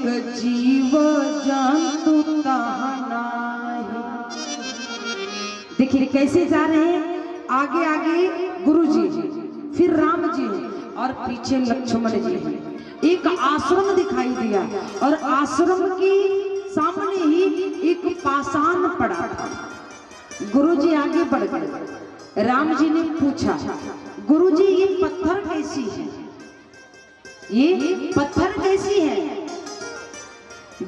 जीव जंतु तहानाहि। देखिए कैसे जा रहे हैं, आगे आगे गुरुजी, फिर राम जी और पीछे लक्ष्मण जी हैं। एक आश्रम दिखाई दिया और आश्रम की सामने ही एक पाषाण पड़ा था। गुरुजी आगे बढ़ गए। राम जी ने पूछा, गुरुजी ये पत्थर कैसी है, ये पत्थर कैसी है?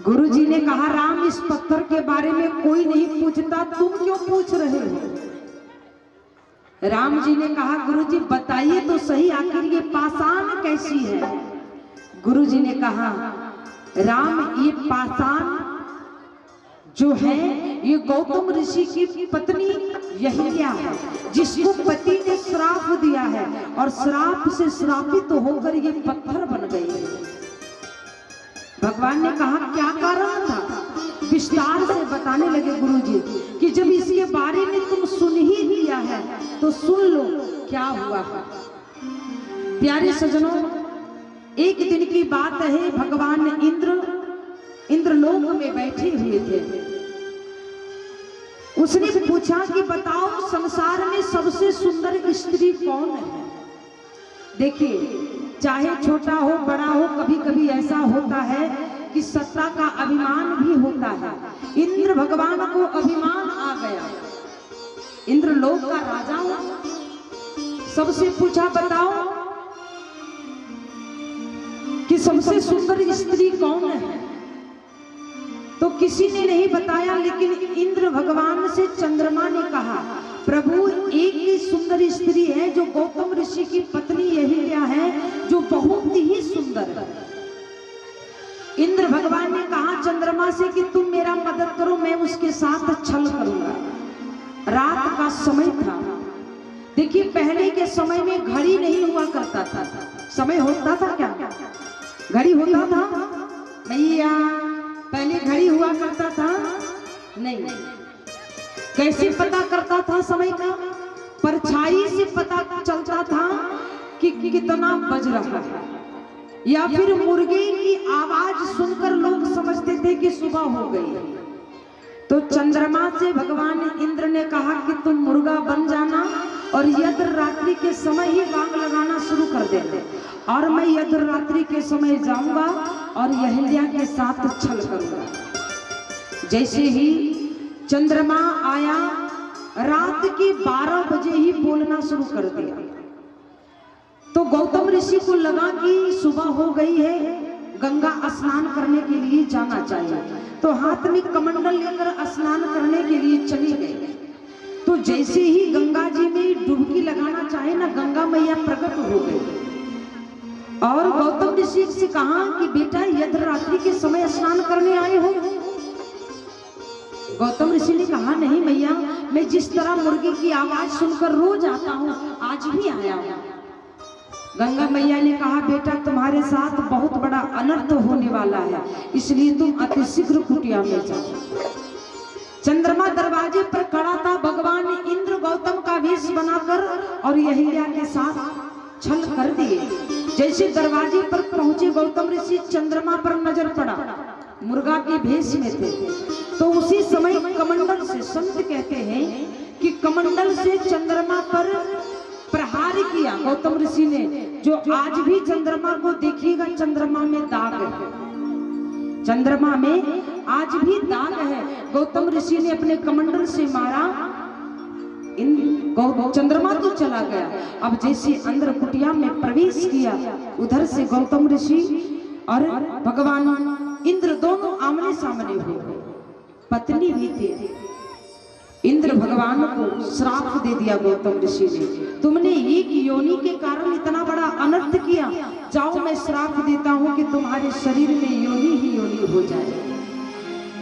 गुरुजी ने कहा, राम इस पत्थर के बारे में कोई नहीं पूछता, तुम क्यों पूछ रहे हो? राम जी ने कहा, गुरुजी बताइए तो सही, आखिर ये पाषाण कैसी है? गुरुजी ने कहा, राम ये पाषाण जो है ये गौतम ऋषि की पत्नी यही क्या है, जिसको पति ने श्राप दिया है और श्राप से श्रापित होकर ये पत्थर बन गई है। भगवान ने कहा, क्या कारण था? विस्तार से बताने लगे गुरुजी कि जब इसके बारे में तुम सुन ही लिया है तो सुन लो क्या हुआ है। प्यारे सजनों, एक दिन की बात है, भगवान इंद्रलोक में बैठे हुए थे। उसने पूछा कि बताओ संसार में सबसे सुंदर स्त्री कौन है? देखिए, चाहे छोटा हो बड़ा हो, कभी कभी ऐसा होता है कि सत्ता का अभिमान भी होता है। इंद्र भगवान को अभिमान आ गया, इंद्रलोक का राजा हो, सबसे पूछा बताओ कि सबसे सुंदर स्त्री कौन है? तो किसी ने नहीं बताया, लेकिन इंद्र भगवान से चंद्रमा ने कहा, प्रभु एक ही सुंदर स्त्री है जो गौतम ऋषि की पत्नी यही क्या है, जो बहुत ही सुंदर है। इंद्र भगवान ने कहा चंद्रमा से कि तुम मेरा मदद करो, मैं उसके साथ छल करूंगा। रात का समय था। देखिए, पहले के समय में घड़ी नहीं हुआ करता था। समय होता था क्या? घड़ी होता था भैया? पहले घड़ी हुआ करता था? नहीं। कैसे पता करता था समय का? परछाई से पता चलता था कि कितना बज रहा है, या फिर मुर्गे की आवाज सुनकर लोग समझते थे कि सुबह हो गई। तो चंद्रमा से भगवान इंद्र ने कहा कि तुम मुर्गा बन जाना और यद्र रात्रि के समय ही बांग लगाना शुरू कर देते, और मैं यद्र रात्रि के समय जाऊंगा और अहिल्या के साथ छल करूंगा। जैसे ही चंद्रमा आया, रात के 12 बजे ही बोलना शुरू कर दिया। तो गौतम ऋषि को लगा कि सुबह हो गई है, गंगा स्नान करने के लिए जाना चाहिए। तो हाथ में कमंडल लेकर स्नान करने के लिए चली गई। तो जैसे ही गंगा जी में डुबकी लगाना चाहे ना, गंगा मैया प्रकट हो गई और गौतम ऋषि से कहा कि बेटा यद्र रात्रि के समय स्नान करने आए हो? गौतम ऋषि ने कहा, नहीं मैया, मैं जिस तरह मुर्गी की आवाज सुनकर रोज आता हूँ, आज भी आया हूँ। गंगा मैया ने कहा, बेटा तुम्हारे साथ बहुत बड़ा अनर्थ होने वाला है, इसलिए तुम अतिशीघ्र कुटिया में जाओ। चंद्रमा दरवाजे पर खड़ा था। भगवान इंद्र गौतम का वेश बनाकर और अहिल्या के साथ छल कर दिए। जैसे दरवाजे पर पहुंचे गौतम ऋषि, चंद्रमा पर नजर पड़ा, मुर्गा के भेष में थे। तो उसी समय कमंडल से, संत कहते हैं कि कमंडल से चंद्रमा पर प्रहार किया गौतम ऋषि ने, जो आज भी चंद्रमा को देखिएगा, चंद्रमा में दाग है, चंद्रमा में आज भी दाग है। गौतम ऋषि ने अपने कमंडल से मारा, चंद्रमा तो चला गया। अब जैसे अंदर कुटिया में प्रवेश किया, उधर से गौतम ऋषि और भगवान इंद्र दोनों आमने सामने हुए। पत्नी भी थी। इंद्र भगवान को श्राप दे दिया गौतम ऋषि ने, तुमने एक योनि के कारण इतना बड़ा अनर्थ किया, जाओ मैं श्राप देता हूं कि तुम्हारे शरीर में योनि ही योनि हो जाए।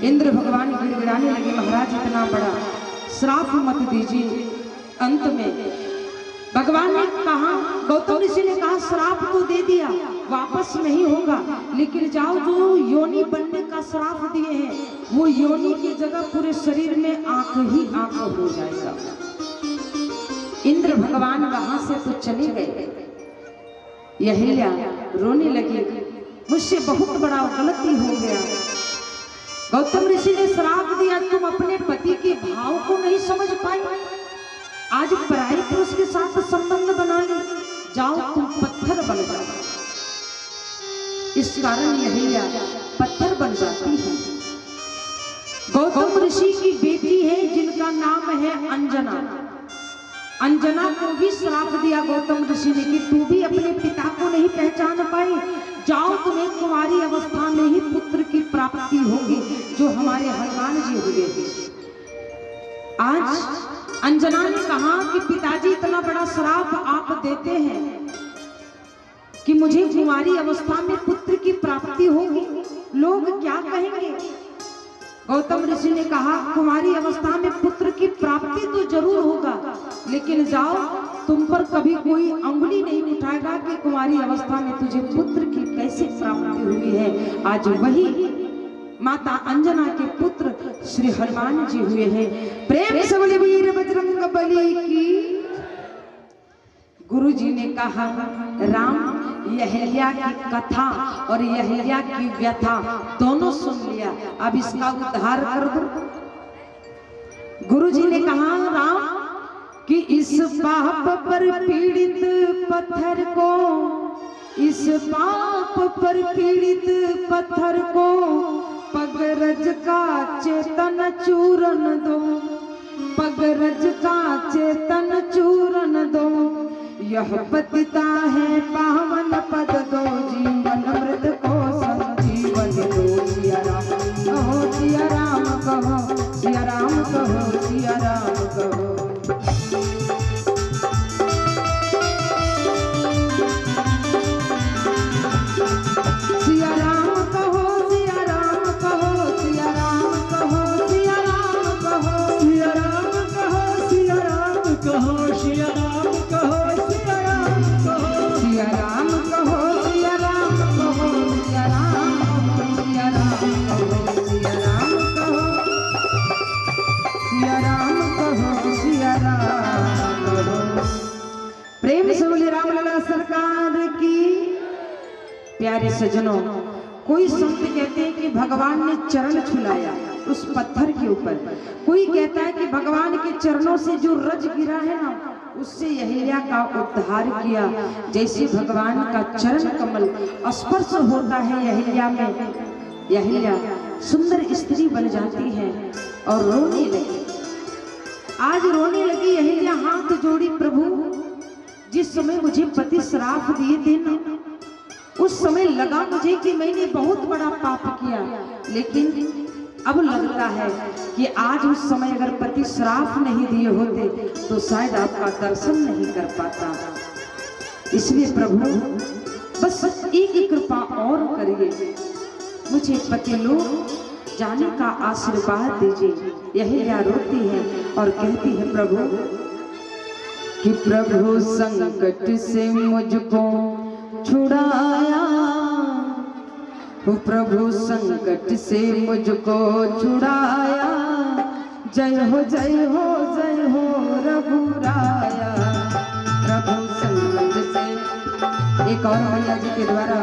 इंद्र भगवान गिड़गिड़ाने लगे, महाराज इतना बड़ा श्राप मत दीजिए। अंत में भगवान ने कहा, गौतम ऋषि ने कहा, श्राप तो दे दिया, वापस नहीं होगा, लेकिन जाओ जो योनि बनने का श्राप दिए हैं, वो योनि की जगह पूरे शरीर में आंख ही आंख हो जाएगा। इंद्र भगवान वहां से तो चले गए। अहिल्या रोने लगी, मुझसे बहुत बड़ा गलती हो गया, गौतम ऋषि ने श्राप दिया, तुम अपने पति के भाव को नहीं समझ पाई, आज पराई पुरुष के साथ संबंध बना ली, जाओ तुम पत्थर बन जाओ। इस कारण यह पत्थर बन जाती है। गौतम ऋषि की बेटी है जिनका नाम है अंजना। अंजना को भी श्राप दिया गौतम ऋषि ने कि तू भी अपने पिता को नहीं पहचान पाई, जाओ तुम्हें कुंवारी अवस्था में ही पुत्र की प्राप्ति होगी, जो हमारे हनुमान जी हुए। आज अंजना ने कहा कि पिताजी इतना बड़ा श्राप आप देते हैं कि मुझे कुंवारी अवस्था में पुत्र की प्राप्ति होगी, लोग क्या कहेंगे। गौतम ऋषि ने कहा कुंवारी अवस्था में पुत्र की प्राप्ति तो जरूर होगा, लेकिन जाओ तुम पर कभी कोई अंगुली नहीं उठाएगा कि कुंवारी अवस्था में तुझे पुत्र की कैसे प्राप्ति हुई है। आज वही माता अंजना के पुत्र श्री हनुमान जी हुए हैं। प्रेम से बोले वीर बजरंगबली की। गुरु जी ने कहा राम यहिल्या की कथा और यहिल्या की व्यथा दोनों सुन लिया, अब इसका उद्धार कर दो। गुरु जी ने कहा राम कि इस पाप पर पीड़ित पत्थर को, इस पाप पर पीड़ित पत्थर को पगरज का चेतन चूरन दो, पगरज का चेतन चूरन दो। यह पतिता है पावन पद दो, जीवन मृत को संजीवन दो। सिया राम कहो, सिया राम कहो, सिया राम कहो, सिया राम कहो। प्रेम से बोले रामलला सरकार की। प्यारे सज्जनों, कोई संत कहते हैं कि भगवान ने चरण छुलाया उस पत्थर के ऊपर, कोई कहता है कि भगवान के चरणों से जो रज गिरा है ना उससे यहिल्या का उद्धार किया। जैसे भगवान का चरण कमल स्पर्श होता है यहिल्या में, यहिल्या सुंदर स्त्री बन जाती है और रोने लगी। आज रोने लगी यहिल्या, हाथ जोड़ी, प्रभु जिस समय मुझे पति श्राप दिए थे ना, उस समय लगा मुझे कि मैंने बहुत बड़ा पाप किया, लेकिन अब लगता है कि आज उस समय अगर पति श्राप नहीं दिए होते तो शायद आपका दर्शन नहीं कर पाता। इसलिए प्रभु बस एक कृपा और करिए, मुझे पति लोग जाने का आशीर्वाद दीजिए। यहिल्या रोती है और कहती है प्रभु कि प्रभु संकट से मुझको छुड़ाया, प्रभु संकट से मुझको छुड़ाया। जय हो जय हो जय हो रघुराया। प्रभु संकट से। एक और मैया जी के द्वारा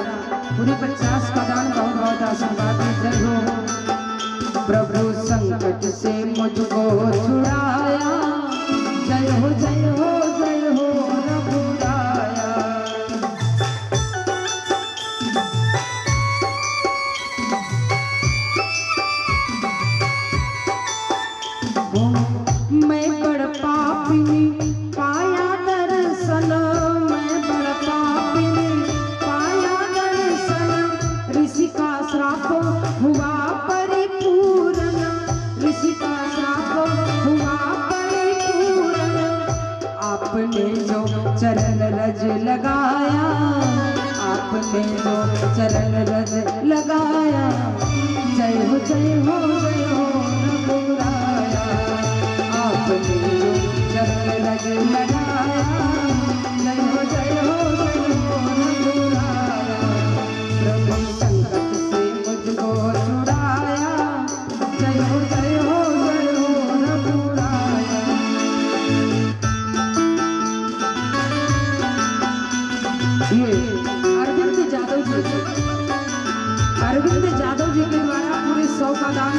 पूरे 50 का दान बहुत बहुत आशीर्वाद। जय हो। प्रभु संकट से मुझको छुड़ाया। जय हो जय हो जय हो रघुराया। मैं बड़ पापिनी पाया दर्शन, मैं बड़ पापिनी पाया दर्शन। ऋषि का श्राप हुआ परिपूर्ण, ऋषि का श्राप हुआ परिपूर्ण। आपने जो चरण रज लगाया, आपने जो चरण रज लगाया। जय हो जय हो जय हो रघुराया। आपने जो चरण रज लगाया। जय हो जय हो जय हो रघुराया। प्रभु संकट से मुझको छुड़ाया। जय हो जय हो जय हो रघुराया। ये अरविंद जादव जी के द्वारा पूरे 100 का दान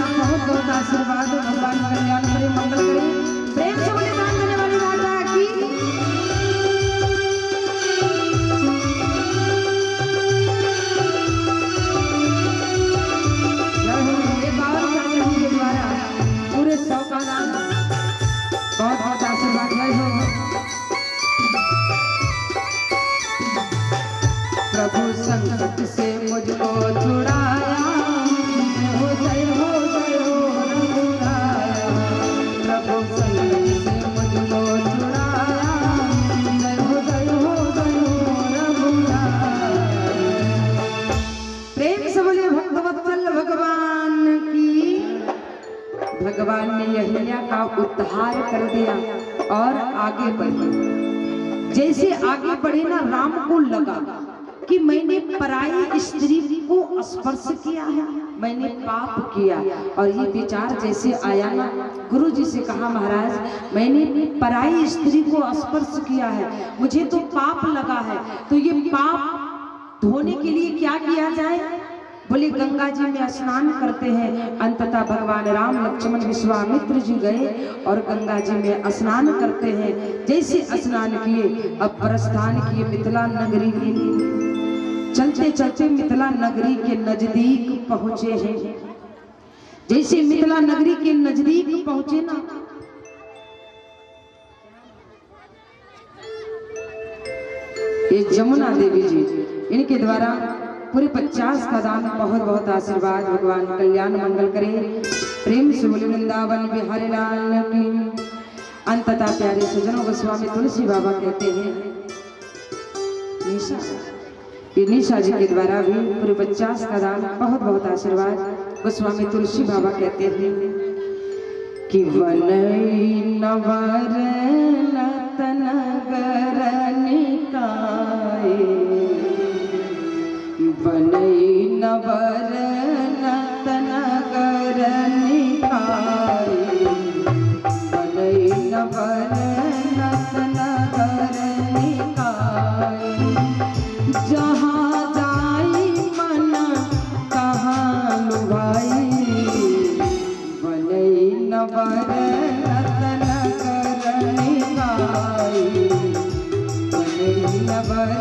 भगवान ने अहिल्या का उद्धार कर दिया और आगे बढ़े। जैसे आगे बढ़े ना, राम को लगा कि मैंने पराई स्त्री को स्पर्श किया है, मैंने पाप किया। और ये विचार जैसे आया ना, गुरु जी से कहा महाराज मैंने पराई स्त्री को स्पर्श किया है, मुझे तो पाप लगा है, तो ये पाप धोने के लिए क्या किया जाए? बोले गंगा जी में स्नान करते हैं। अंततः भगवान राम लक्ष्मण विश्वामित्र जी गए और गंगा जी में स्नान करते हैं। जैसे स्नान किए अब प्रस्थान किए मिथिला नगरी के लिए। चलते चलते मिथिला नगरी के नजदीक पहुंचे हैं। जैसे मिथिला नगरी के नजदीक पहुंचे ना, ये जमुना देवी जी, इनके द्वारा पूरे 50 का दान, बहुत बहुत आशीर्वाद, भगवान कल्याण मंगल करे। प्रेम से बोले वृंदावन बिहारी लाल की। अंततः प्यारे सजनों गोस्वामी तुलसी बाबा कहते हैं, निशा, ये निशा जी के द्वारा भी पूरे 50 का दान, बहुत बहुत आशीर्वाद। गोस्वामी तुलसी बाबा कहते हैं कि वनई नवर नतनगर निकाय, बनई नवर नतनगर निकाय, बनई नवर नतनगर निकाय, जहाँ जाई मन तहाँ लुभाई, बनई नवर नतनगर निकाय, बनई नवर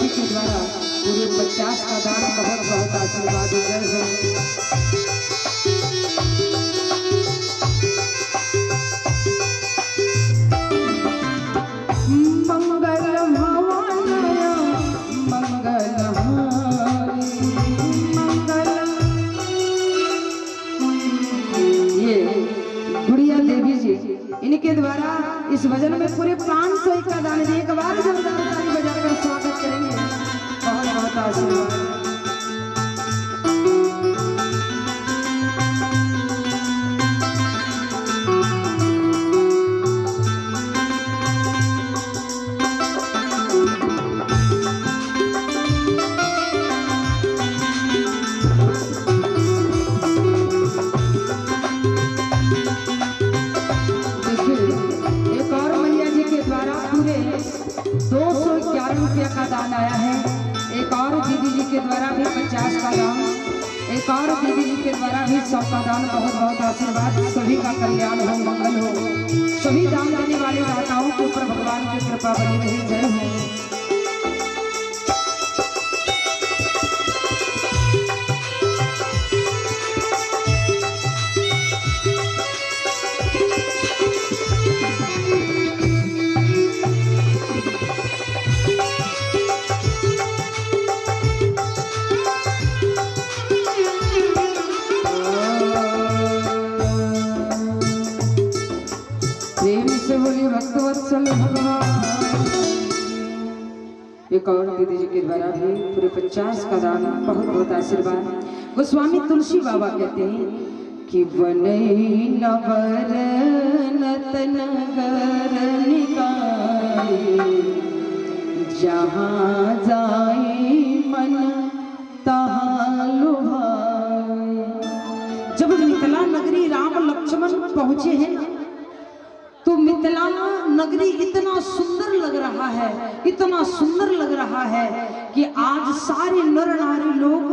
के द्वारा पूरे 50 का दान, बहुत बहुत आशीर्वाद है। मंगल भवानया मंगल मंगल। ये गुड़िया देवी जी, इनके द्वारा इस भजन में पूरे 500 का दान दिए। एक बार जोरदार ताली बजाकर स्वागत करेंगे। बहुत बहुत आशीर्वाद। का दान आया है। एक और दीदी जी के द्वारा भी 50 का दान, एक और दीदी जी के द्वारा भी 100 का दान। बहुत बहुत आशीर्वाद। सभी का कल्याण हो, मंगल हो। सभी दान देने वाले दाताओं के ऊपर भगवान की कृपा बनी रही। जय हो। एक और दीदी जी के द्वारा भी पूरे 50 का दान। बहुत बहुत आशीर्वाद। गोस्वामी तुलसी बाबा कहते हैं कि बनई नवर नतनगर निकाय, जहाँ जाई मन तहाँ लुभाए। जब मिथिला नगरी राम लक्ष्मण पहुंचे हैं ना, तो मिथिला नगरी इतना सुंदर लग रहा है, इतना सुंदर लग रहा है कि आज सारे नर नारी लोग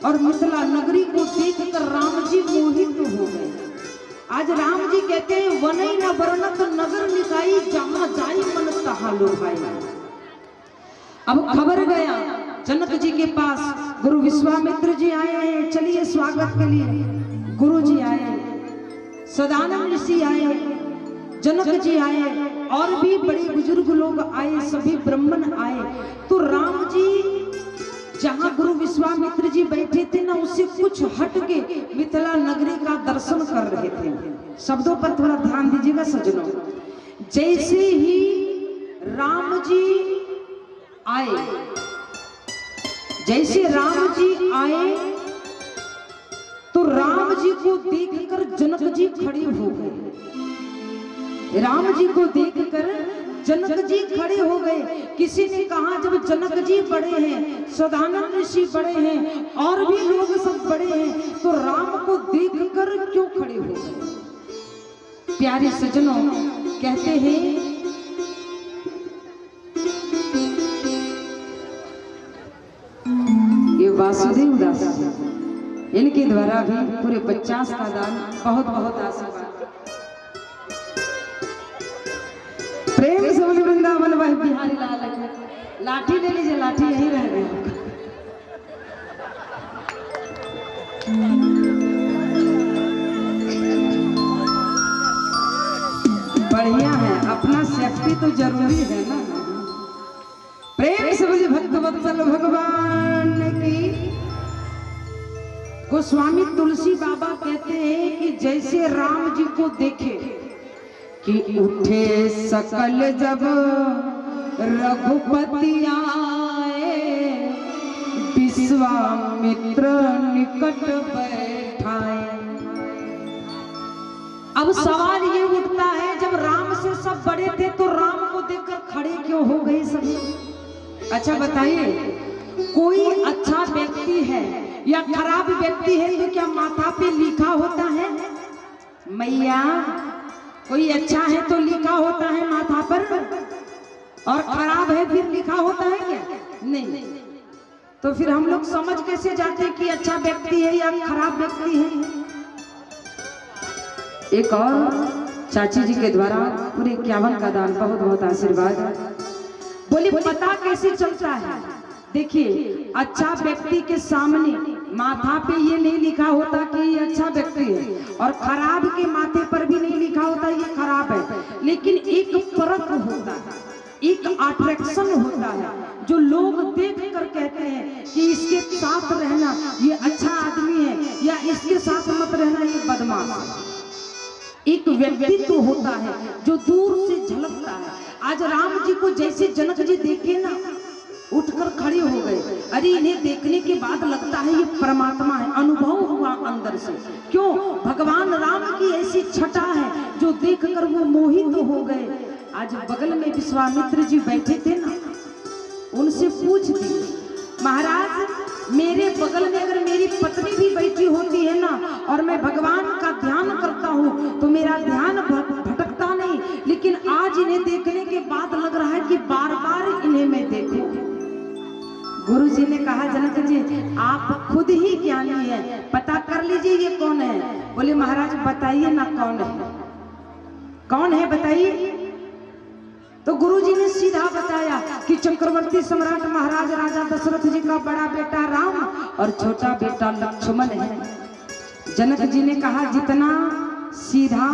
और मिथिला नगरी को देखकर राम जी मोहित हो गए। आज राम जी कहते हैं वनई न वर्णत नगर निकाई, जहाँ जाई मन तहाँ लोभाई। अब खबर गया जनक जी के पास, गुरु विश्वामित्र जी आए हैं, चलिए स्वागत के लिए। गुरु जी आए, सदानंद ऋषि आए, जनक जी आए, और भी बड़े बुजुर्ग लोग आए, सभी ब्राह्मण आए। तो राम जी जहाँ गुरु विश्वामित्र जी बैठे थे ना, उससे कुछ हट के मिथिला नगरी का दर्शन कर रहे थे। शब्दों पर थोड़ा ध्यान दीजिएगा सज्जनों। जैसे ही राम जी आए, जैसे राम जी आए तो राम जी को देखकर जनक जी खड़े हो गए। राम जी को देखकर जनक जी खड़े हो गए। किसी ने कहा जब जनक जी बड़े हैं, सदानंद ऋषि बड़े हैं, और भी लोग सब बड़े हैं, तो राम को देखकर क्यों खड़े हो गए? प्यारे सज्जनों, कहते हैं ये वासुदेव दास इनके द्वारा भी पूरे 50 का दान, बहुत बहुत आशीर्वाद। प्रेम से बोले वृंदावन वह बिहारी लाल की। लाठी ले लीजिए, लाठी यहीं रह गई। बढ़िया है, अपना सेफ्टी तो जरूरी है ना। प्रेम से बोले भक्त वत्सल भगवान की। गोस्वामी तुलसी बाबा कहते हैं कि जैसे राम जी को देखे कि उठे सकल जब रघुपति आए, विश्वामित्र निकट बैठाए। अब सवाल ये उठता है, जब राम से सब बड़े थे तो राम को देखकर खड़े क्यों हो गए सभी? अच्छा बताइए, कोई अच्छा व्यक्ति है या खराब व्यक्ति है तो क्या माथा पे लिखा होता है मैया? कोई अच्छा है तो लिखा होता है माथा पर, और खराब है फिर लिखा होता है क्या? नहीं। तो फिर हम लोग समझ कैसे जाते कि अच्छा व्यक्ति है या खराब व्यक्ति है? एक और चाची जी के द्वारा पूरे 51 का दान, बहुत बहुत आशीर्वाद। बोले पता कैसे चलता है? देखिए, अच्छा व्यक्ति के सामने माथा पे ये नहीं लिखा होता कि ये अच्छा व्यक्ति है, और खराब के माथे पर भी नहीं लिखा होता ये खराब है, लेकिन एक परख होता है, एक अट्रैक्शन होता है, जो लोग देख कर कहते हैं कि इसके साथ रहना ये अच्छा आदमी है, या इसके साथ मत रहना ये बदमाश है। एक व्यक्तित्व होता है जो दूर से झलकता है। आज राम जी को जैसे जनक जी देखे ना, उठकर खड़े हो गए। अरे इन्हें देखने के बाद लगता है ये परमात्मा है, अनुभव हुआ अंदर से। क्यों? भगवान राम की ऐसी छटा है जो देखकर वो मोहित हो गए। आज बगल में विश्वामित्र जी बैठे थे ना, उनसे पूछ दिए, महाराज मेरे बगल में अगर मेरी पत्नी भी बैठी होती है ना, और मैं भगवान का ध्यान करता हूँ तो मेरा ध्यान भटकता नहीं, लेकिन आज इन्हें देखने के बाद लग रहा है कि बार बार इन्हें मैं देखूं। गुरु जी ने कहा, जनक जी आप खुद ही ज्ञानी है, पता कर लीजिए ये कौन है। बोले महाराज बताइए ना कौन है, कौन है बताइए। तो गुरु जी ने सीधा बताया कि चक्रवर्ती सम्राट महाराज राजा दशरथ जी का बड़ा बेटा राम और छोटा बेटा लक्ष्मण है। जनक जी ने कहा, जितना सीधा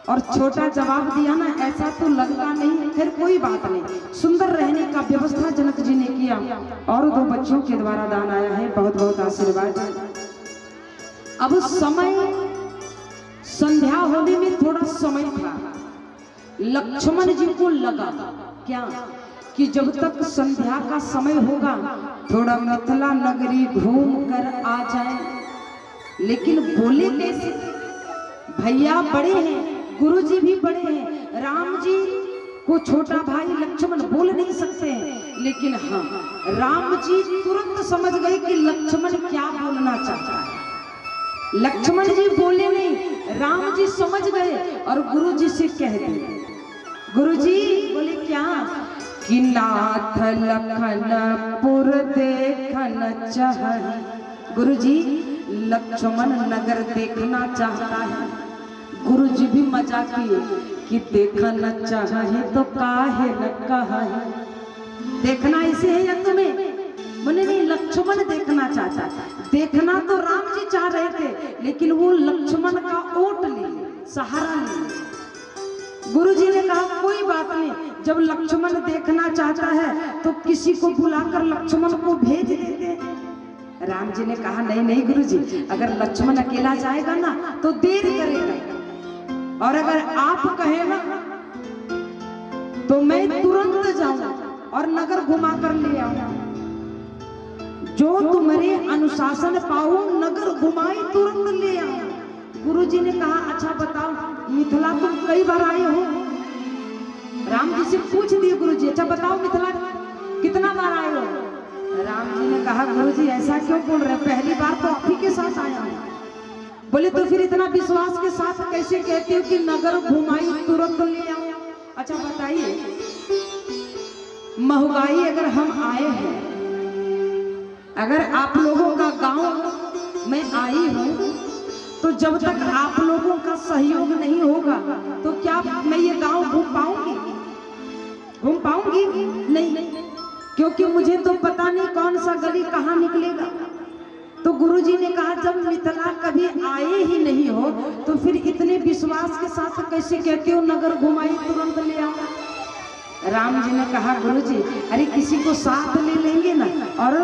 और छोटा जवाब दिया ना, ऐसा तो लगता नहीं, फिर कोई बात नहीं। सुंदर रहने का व्यवस्था जनक जी ने किया, और 2 बच्चों के द्वारा दान आया है, बहुत बहुत आशीर्वाद। अब समय संध्या होने में थोड़ा समय था। लक्ष्मण जी को लगा क्या कि जब तक संध्या का समय होगा थोड़ा मिथिला नगरी घूम कर आ जाए, लेकिन बोले कैसे? भैया बड़े हैं, गुरु जी भी बड़े हैं, राम जी को छोटा भाई लक्ष्मण बोल नहीं सकते हैं, लेकिन हाँ राम जी तुरंत समझ गए कि लक्ष्मण क्या बोलना चाहता है। लक्ष्मण जी बोले नहीं, राम जी समझ गए और गुरु जी से कह दिए। गुरु जी बोले क्या? कि नाथ लखनपुर देखन चाहे। गुरु जी लक्ष्मण नगर देखना चाहता है। गुरु जी भी मजा किए कि देखना चाहे तो काहे न कहा, देखना इसे है या तुम्हें? बोले नहीं, लक्ष्मण देखना चाहता है। देखना तो राम जी चाह रहे थे, लेकिन वो लक्ष्मण का ओट लिए, सहारा लिए। गुरु जी ने कहा बात नहीं, जब लक्ष्मण देखना चाहता है तो किसी को बुलाकर लक्ष्मण को भेज देते हैं। राम जी ने कहा नहीं नहीं गुरुजी, अगर लक्ष्मण अकेला जाएगा ना तो देर करेगा, और अगर आप कहेगा तो मैं तुरंत जाऊं और नगर घुमा कर ले आऊं। जो तुम्हारे अनुशासन पाऊं, नगर घुमाई तुरंत ले आऊं। गुरुजी ने कहा अच्छा बताओ, मिथिला तुम कई बार आए हो? राम जी से पूछ दिए गुरुजी, अच्छा बताओ मिथिला कितना बार आए हो? राम जी ने कहा गुरुजी ऐसा क्यों बोल रहे, पहली बार तो आप ही के साथ आया हूं। बोले तो फिर इतना विश्वास के साथ कैसे कहते हो कि नगर घुमाई तुरंत ले आओ? अच्छा बताइए, महुगाई अगर हम आए हैं, अगर आप लोगों का गांव में आई हूं, तो जब तक आप लोगों का सहयोग नहीं होगा तो क्या मैं ये गांव घूम पाऊंगी? घूम पाऊंगी नहीं, क्योंकि मुझे तो पता नहीं कौन सा गली कहाँ निकलेगा। तो गुरुजी ने कहा जब मिथिला कभी आए ही नहीं हो तो फिर इतने विश्वास के साथ कैसे कहते हो नगर घुमाई तुरंत ले आओ? राम जी ने कहा गुरुजी अरे किसी को साथ ले लेंगे ना और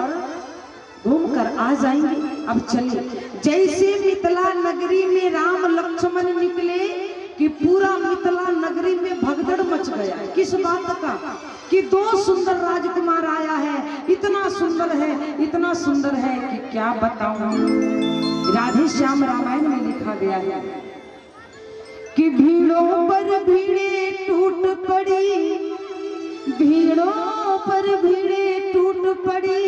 घूम कर आ जाएंगे। अब चलिए, जैसे मिथिला नगरी में राम लक्ष्मण निकले कि पूरा मिथिला नगरी में भगदड़ मच गया। किस बात का? कि दो सुंदर राजकुमार आया है, इतना सुंदर है, इतना सुंदर है कि क्या बताऊं। राधे श्याम रामायण में लिखा गया है कि भीड़ों पर भीड़े टूट पड़ी, भीड़ों पर भीड़े टूट पड़ी,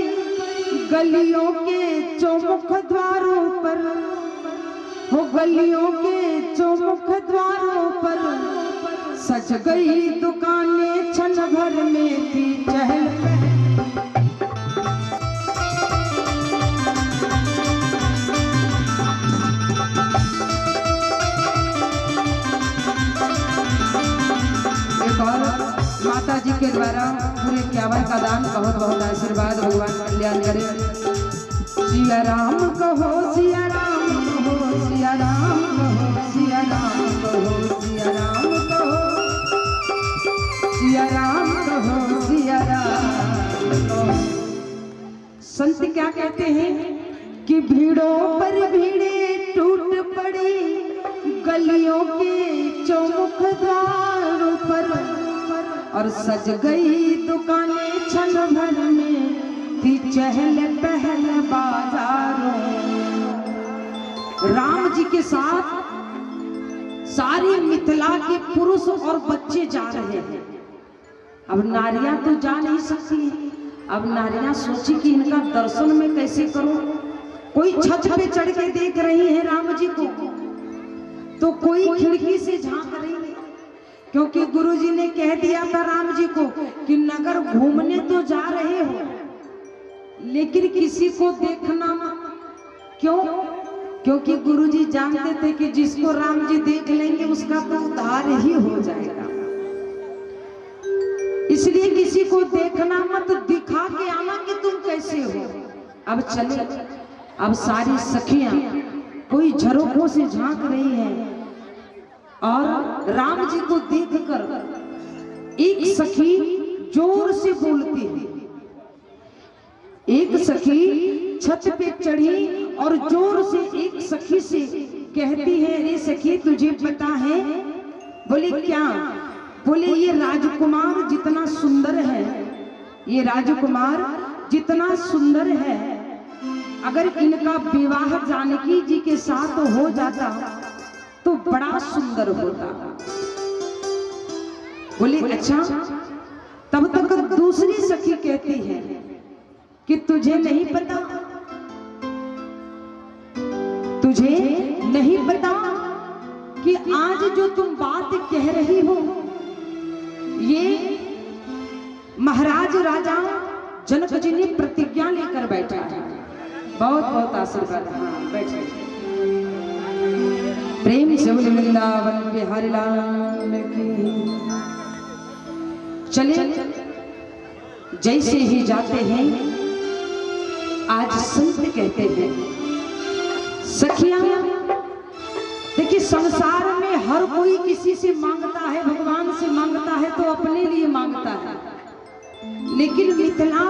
गलियों के चौमुख द्वारों पर, हो गलियों के चौमुख द्वारों पर, सज गई दुकानें क्षण भर में थी चहल पहल। एक और माता जी के द्वारा पूरे 51 का दान, बहुत बहुत आशीर्वाद, भगवान कल्याण करे। सिया राम कहो, सिया राम कहो, सिया राम कहो, सिया राम कहो, सिया राम कहो, सिया राम कहो, सिया राम कहो। संत क्या कहते हैं कि भीड़ों पर भीड़े टूट पड़ी, गलियों के चौमुख द्वारों पर, और सज गई दुकानें क्षण भर में थी चहल पहल बाजारों। राम जी के साथ सारी मिथिला के पुरुष और बच्चे जा रहे हैं। अब नारियां तो जा नहीं सकती हैं। अब नारियां सोची कि इनका दर्शन मैं कैसे करूं। कोई छत पे चढ़ के देख रही है राम जी को, तो कोई खिड़की से झांक रही है, क्योंकि गुरुजी ने कह दिया था राम जी को कि नगर घूमने तो जा रहे हो लेकिन किसी को देखना मत। क्यों? क्योंकि गुरुजी जानते थे कि जिसको राम जी देख लेंगे उसका तो उद्धार ही हो जाएगा, इसलिए किसी को देखना मत, दिखा के आना कि तुम कैसे हो। अब चले, अब सारी सखियां कोई झरोखों से झांक रही हैं और राम जी को देखकर एक सखी जोर से बोलती है। एक सखी छत पे चढ़ी और जोर से एक सखी से कहती है, अरे सखी तुझे पता है? बोले क्या? बोले ये राजकुमार जितना सुंदर है, ये राजकुमार जितना सुंदर है, अगर इनका विवाह जानकी जी के साथ हो जाता तो बड़ा सुंदर होता। बोले अच्छा। तब तक दूसरी सखी कहती है कि तुझे नहीं पता, तुझे नहीं पता कि आज जो तुम बात कह रही हो ये महाराज राजा जनक जी ने प्रतिज्ञा लेकर बैठा है। बहुत बहुत आशीर्वाद। हाँ बैठे। प्रेम से बोले वृंदावन बिहारी लाल की। चले जैसे ही जाते हैं, आज संत कहते हैं सखियां देखिए, संसार में हर कोई किसी से मांगता है, भगवान से मांगता है तो अपने लिए मांगता है, लेकिन मिथिला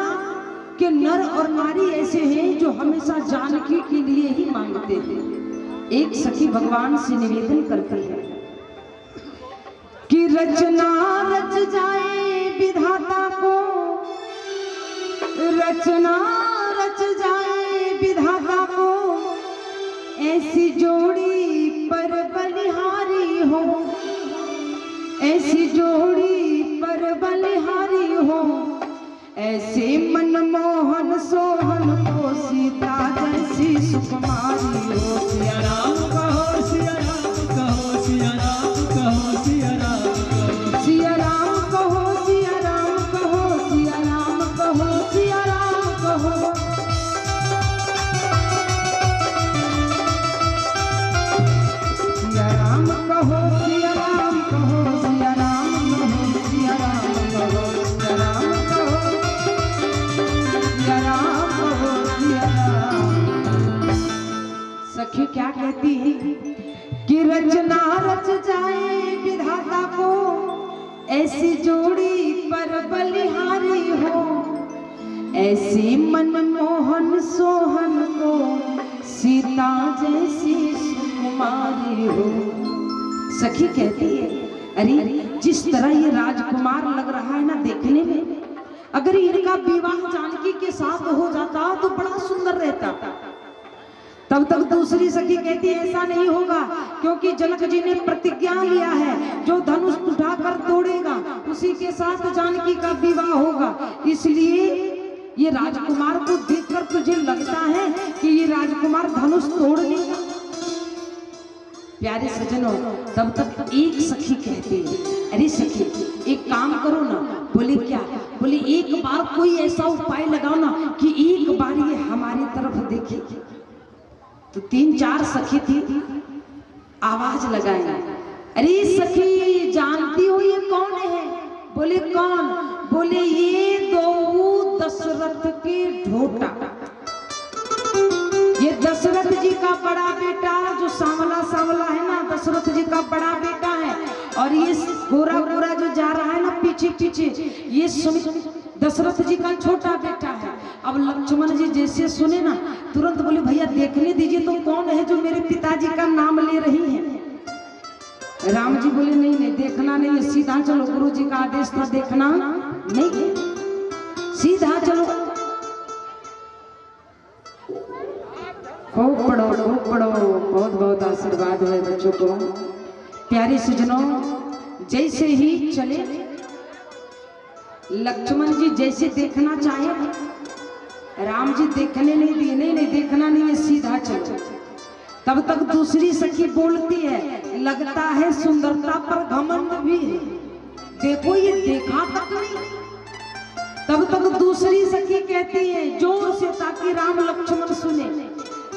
के नर और नारी ऐसे हैं जो हमेशा जानकी के लिए ही मांगते हैं। एक सखी भगवान से निवेदन करती है कि रचना रच जाए विधाता को, रचना रच जाए विधाता को, ऐसी जोड़ी पर बलिहारी हो, ऐसी जोड़ी पर बलिहारी हो, ऐसे मनमोहन सोहन को सीता जैसी सुकुमारी हो। सिया राम कहो, सिया राम कहो, सिया राम कहो, सिया राम कहो, सिया राम कहो, सिया राम कहो, सिया राम कहो, सिया राम कहो। सिया राम कहो, सिया राम कहो, सिया राम कहो, सिया राम कहो, सिया राम कहो, सिया राम कहो, सिया राम। सखी क्या कहती है कि रचना रच जाए विधाता को, ऐसी जोड़ी पर बलिहारी हो, ऐसी मनमोहन सोहन को सीता जैसी सुकुमारी हो। सखी कहती है अरे जिस तरह ये राजकुमार लग रहा है ना देखने में, अगर इनका विवाह जानकी के साथ हो जाता तो बड़ा सुंदर रहता। तब तक दूसरी सखी कहती है ऐसा नहीं होगा, क्योंकि जनक जी ने प्रतिज्ञा लिया है जो धनुष उठाकर तोड़ेगा उसी के साथ जानकी का विवाह होगा, इसलिए ये राजकुमार को देखकर तुझे लगता है कि ये राजकुमार धनुष तोड़ लेगा। प्यारे सजनों, तब तक एक सखी कहती है अरे सखी एक काम करो ना। बोले क्या? बोले एक बार कोई ऐसा उपाय लगाओ ना कि एक बार ये हमारी तरफ देखे। तो 3-4 सखी थी, आवाज लगाई, अरे सखी जानती हो ये कौन है? बोले कौन? बोले ये दो दशरथ के ढोटा, ये दशरथ जी का बड़ा बेटा जो सांवला सांवला है ना, दशरथ जी का बड़ा बेटा है, और ये गोरा गोरा जो जा रहा है ना पीछे पीछे, ये दशरथ जी का छोटा बेटा है। अब लक्ष्मण जी जैसे सुने ना तुरंत बोले भैया देखने दीजिए तो कौन है जो मेरे पिताजी का नाम ले रही है। राम जी बोले नहीं नहीं देखना नहीं है, सीधा चलो, गुरु जी का आदेश था देखना नहीं, सीधा चलो। खूब पढ़ो खूब पढ़ो, बहुत बहुत आशीर्वाद है बच्चों को। प्यारे सजनों, जैसे ही चले लक्ष्मण जी जैसे देखना चाहे, राम जी देखने नहीं दिए, नहीं नहीं देखना नहीं है, सीधा चलो। तब तक दूसरी सखी बोलती है लगता है सुंदरता पर घमंड भी है, देखो ये देखा तक नहीं। तब तक दूसरी सखी कहती है जोर से ताकि राम लक्ष्मण सुने,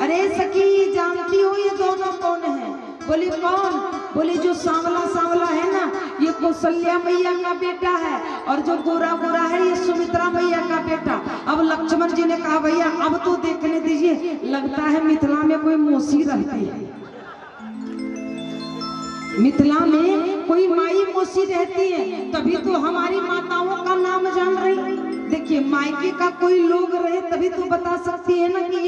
अरे सखी जानती हो ये दोनों कौन है? बोले कौन? बोले जो सांवला सांवला है ना ये कौशल्या मैया का बेटा है, और जो गोरा गोरा है ये सुमित्रा मैया का बेटा। अब लक्ष्मण जी ने कहा भैया अब तो देखने दीजिए, लगता है मिथिला में कोई मौसी रहती है, मिथिला में कोई माई मौसी रहती है, तभी तो हमारी माताओं का नाम जान रही। देखिए मायके का कोई लोग रहे तभी तो बता सकती है ना कि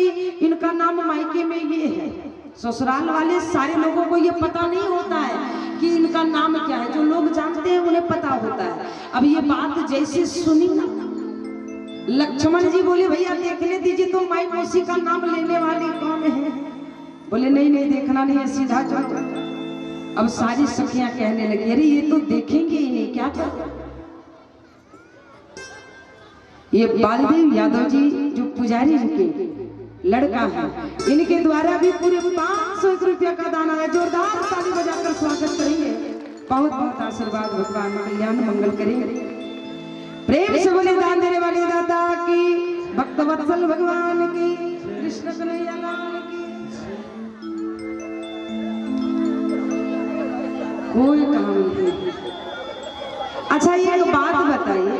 इनका नाम मायके में ये है। ससुराल वाले सारे लोगों को ये पता नहीं होता है कि इनका नाम क्या है, जो लोग जानते हैं उन्हें पता होता है। अब ये बात जैसे सुनी ना लक्ष्मण जी बोले भैया देखने दीजिए तो माई मौसी का नाम लेने वाली कौन है? बोले नहीं नहीं देखना नहीं है, सीधा चलो। अब सारी सखियां कहने लगी अरे ये तो देखेंगे ही नहीं, क्या कर। ये बालदेव यादव जी जो पुजारी जी के लड़का है, इनके द्वारा भी पूरे 500 रुपया का दाना है। जोरदार ताली बजाकर स्वागत करेंगे। बहुत बहुत आशीर्वाद, भगवान कल्याण मंगल करेंगे। प्रेम से बोले दान देने वाले दाता की, भक्तवत्सल भगवान की, कृष्ण कन्हैया लाल की। कोई काम नहीं। अच्छा ये एक बात बताइए,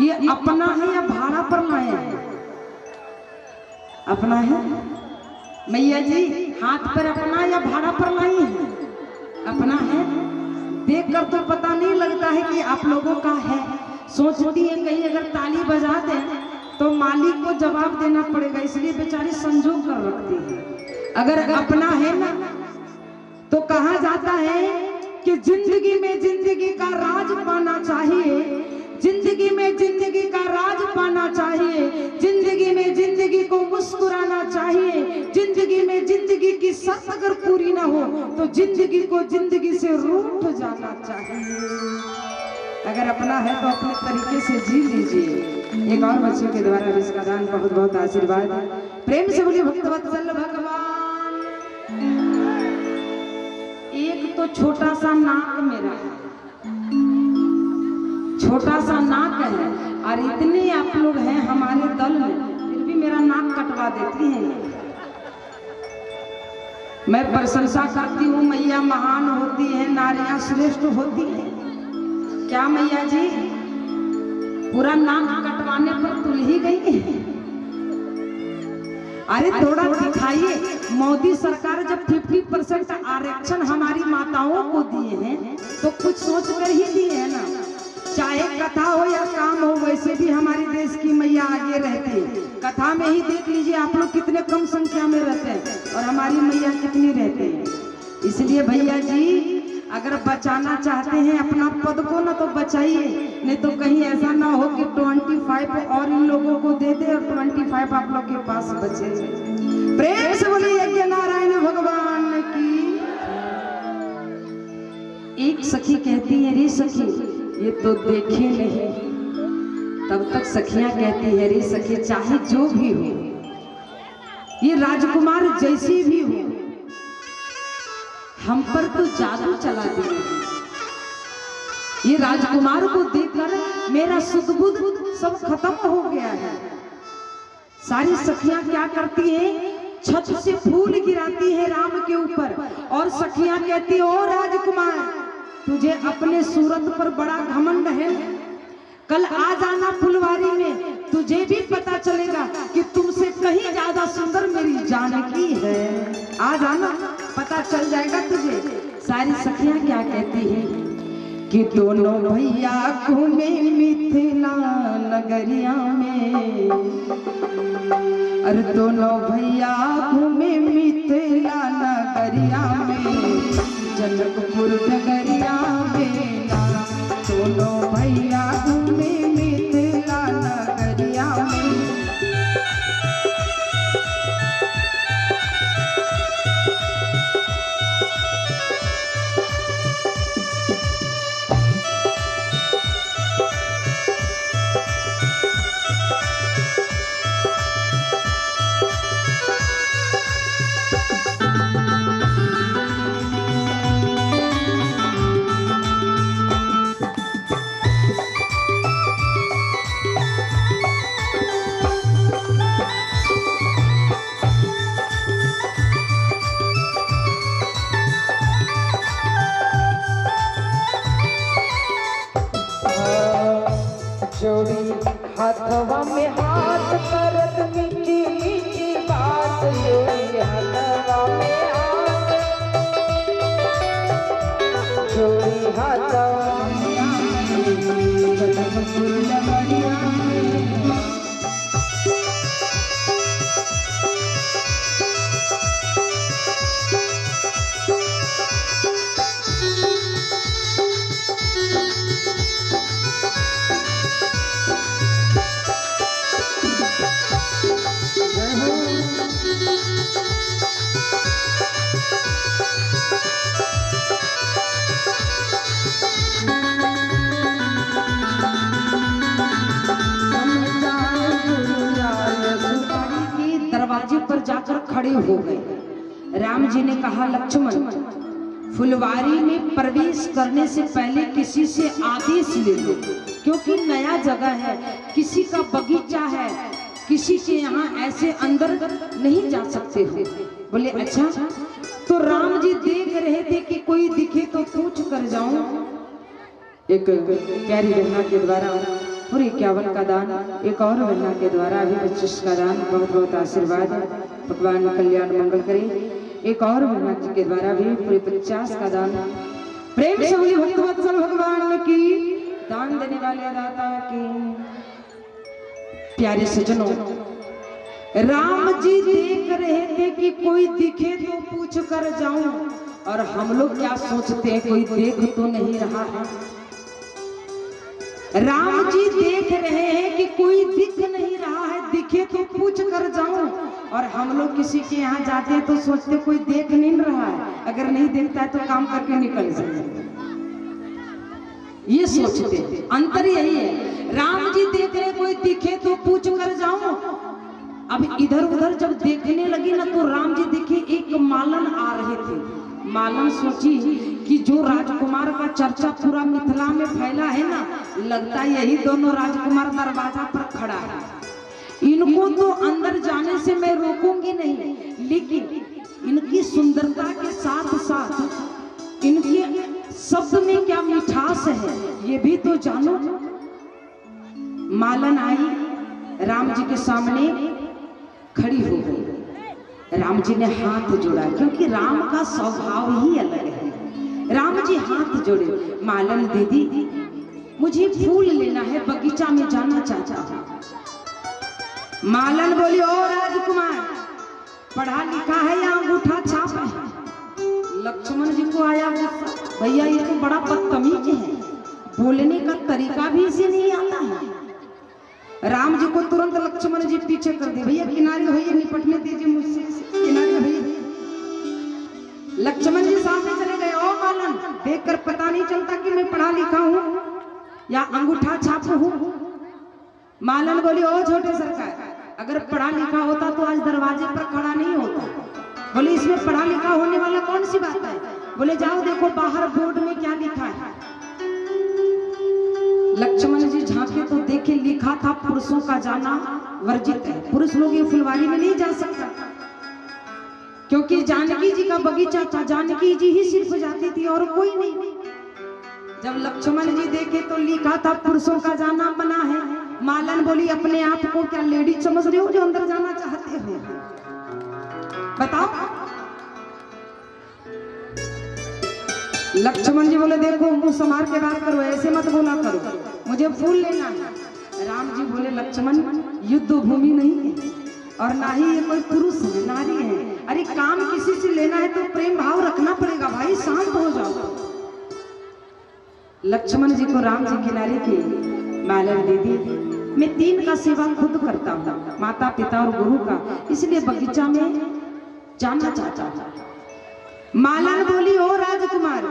ये अपना है या भाड़ा पर लाया है? अपना है। मैया जी हाथ पर अपना या भाड़ा पर लाई है? अपना है। देखकर तो पता नहीं लगता है कि आप लोगों का है। सोचती है कहीं अगर ताली बजा दें तो मालिक को जवाब देना पड़ेगा, इसलिए बेचारी संजो कर रखती है। अगर अपना है ना तो कहा जाता है कि जिंदगी में जिंदगी का राज पाना चाहिए, जिंदगी में जिंदगी का राज पाना चाहिए, जिंदगी में जिंदगी को मुस्कुराना चाहिए, जिंदगी में जिंदगी की शर्त अगर पूरी ना हो तो जिंदगी को जिंदगी से रूठ जाना चाहिए। अगर अपना है तो अपने तरीके से जी लीजिए। एक और बच्चों के द्वारा भी इसका दान बहुत बहुत आशीर्वाद। प्रेम से बोलिए भक्तवत्सल भगवान। एक तो छोटा सा नाक मेरा है, छोटा सा नाक है, और इतने आप लोग हैं हमारे दल में, फिर भी मेरा नाक कटवा देती हैं। मैं प्रशंसा करती हूँ, मैया महान होती है, नारियां श्रेष्ठ होती है। क्या मैया जी पूरा नाक कटवाने पर तुल ही गई? अरे थोड़ा दिखाइए। मोदी सरकार जब 50% आरक्षण हमारी माताओं को दिए हैं तो कुछ सोच कर ही दिए है ना। चाहे कथा हो या काम हो, वैसे भी हमारी देश की मैया आगे रहती है। कथा में ही देख लीजिए आप लोग कितने कम संख्या में रहते हैं और हमारी मैया कितनी रहती है। इसलिए भैया जी अगर बचाना चाहते हैं अपना पद को ना तो बचाइए, नहीं तो कहीं ऐसा ना हो कि 25 और इन लोगों को दे दे और 25 आप लोग के पास बचे। प्रेम से बोलिए यज्ञ नारायण भगवान की। एक सखी कहती है, रे सखी ये तो देखे नहीं। तब तक सखियां कहती है, रे सखी चाहे जो भी हो, ये राजकुमार जैसी भी हो, हम पर तो जादू चला दिया। ये राजकुमार को देखकर मेरा सुध बुध सब खत्म हो गया है। सारी सखियां क्या करती हैं, छत से फूल गिराती है राम के ऊपर और सखियां कहती है, ओ राजकुमार तुझे अपने सूरत पर बड़ा घमंड है, कल आ जाना फुलवारी में, तुझे भी पता चलेगा कि तुमसे कहीं ज्यादा सुंदर मेरी जानकी है। आ जाना, पता चल जाएगा तुझे। सारी सखियां क्या कहती हैं कि दोनों भैया घूमे मिथिला नगरिया में, अरे दोनों भैया घूमे मिथिला नगरिया में, जनकपुर नगरिया में ना, दोनों भैया घूमे मिथिला नगरिया में। जोड़ी हाथवा में हाथ करत मीठी मीठी बात, जोड़ी हाथवा में हाथ, जोड़ी हाथवा में दरवाजे पर जाकर खड़े हो गए। राम जी ने कहा, लक्ष्मण फुलवारी में प्रवेश करने से पहले किसी से आदेश ले लो, क्योंकि नया जगह है, किसी का बगीचा है, किसी के यहाँ ऐसे अंदर नहीं जा सकते हो। बोले अच्छा। तो राम जी देख रहे थे कि कोई दिखे तो पूछ कर जाऊं। एक प्यारी बहना के द्वारा पूरे 51 का दान, एक और बहना के द्वारा भी 25 का दान, बहुत बहुत आशीर्वाद, भगवान कल्याण मंगल करे। एक और बहना के द्वारा भी पूरे 50 का दान। प्रेम से बोलिए भक्तवत्सल भगवान की। वरदान देने वाले दाता की। प्यारे सजनों, राम जी देख रहे थे कि कोई दिखे तो पूछ कर जाऊं, और हम लोग क्या सोचते हैं, कोई देख तो नहीं रहा है। राम जी देख रहे हैं कि कोई दिख नहीं रहा है, दिखे तो पूछ कर जाऊं, और हम लोग किसी के यहाँ जाते हैं तो सोचते कोई देख नहीं रहा है, अगर नहीं देखता है तो काम करके निकल जाए, ये सोचते हैं। अंतर यही है, राम जी देख रहे कोई दिखे तो पूछ कर जाऊं। अब इधर उधर जब देखने लगी ना तो राम जी देखे एक मालन आ रहे थे। मालन सोची कि जो राजकुमार का चर्चा पूरा मिथिला में फैला है ना, लगता यही दोनों राजकुमार दरवाजा पर खड़ा है। इनको तो अंदर जाने से मैं रोकूंगी नहीं, लेकिन इनकी सुंदरता के साथ साथ इनकी शब्द में क्या मिठास है ये भी तो जानो। मालन आई, राम जी के सामने खड़ी हो गई। राम जी ने हाथ जोड़ा, क्योंकि राम का स्वभाव ही अलग है। राम जी हाथ जोड़े, मालन दीदी मुझे फूल लेना है, बगीचा में जाना चाहता हूं। मालन बोली, ओ राजकुमार, पढ़ा लिखा है या अंगूठा छाप है? लक्ष्मण जी को आया गुस्सा, भैया ये तो बड़ा बदतमीज है, बोलने का तरीका भी इसे नहीं आता है। राम जी को तुरंत लक्ष्मण जी पीछे कर दे, भैया किनारे होइए, निपटने दीजिए मुझसे, किनारे होइए। लक्ष्मण जी सामने चले गए। ओ मालन, देखकर पता नहीं चलता कि मैं पढ़ा लिखा हूँ या अंगूठा छाप हूँ? मालन बोली, ओ छोटे सरकार, अगर पढ़ा लिखा होता तो आज दरवाजे पर खड़ा नहीं होता। बोले, इसमें पढ़ा लिखा होने वाला कौन सी बात है? बोले, जाओ देखो बाहर बोर्ड में क्या लिखा है। लक्ष्मण जी झांके तो देखे लिखा था पुरुषों का जाना वर्जित है, पुरुष लोग ये फुलवारी में नहीं जा सकता, क्योंकि जानकी जी का बगीचा था, जानकी जी ही सिर्फ जाती थी और कोई नहीं। जब लक्ष्मण जी देखे तो लिखा था पुरुषों का जाना मना है। मालन बोली, अपने आप को क्या लेडीज समझ रहे हो जो अंदर जाना चाहते हो? बताओ। लक्ष्मण जी बोले, देखो मुंह संभाल के बात करो, ऐसे मत बोला करो, मुझे फूल लेना है। राम जी बोले, लक्ष्मण युद्ध भूमि नहीं है और ना ही ये कोई पुरुष है, नारी है। अरे काम किसी से लेना है तो प्रेम भाव रखना पड़ेगा भाई, शांत हो जाओ। लक्ष्मण जी को राम जी किनारे के, मालन दीदी मैं 3 का सेवा खुद करता हूँ, माता पिता और गुरु का, इसलिए बगीचा में जाना चाहता हूँ। मालन बोली, ओ राजकुमार,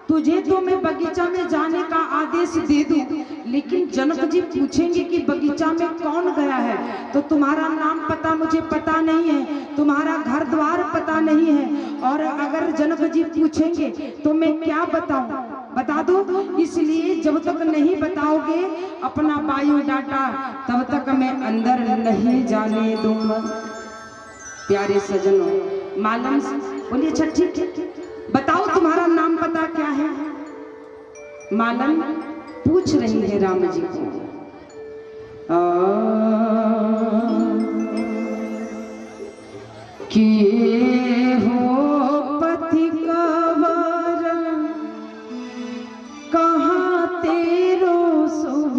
तुझे तो मैं बगीचा में जाने का आदेश दे दूं, लेकिन जनक जी पूछेंगे कि बगीचा में कौन गया है, तो तुम्हारा नाम पता मुझे पता नहीं है, तुम्हारा घर द्वार पता नहीं है, और अगर जनक जी पूछेंगे तो मैं क्या बताऊं? बता दो, इसलिए जब तक नहीं बताओगे अपना बायोडाटा, तब तक मैं अंदर नहीं जाने दूंगा। प्यारे सजनों, मालन बोलिए, अच्छा ठीक है, बताओ तुम्हारा नाम पता क्या है? मालन पूछ रही है राम जी को, किए हो पति कवर, कहाँ तेरो शुभ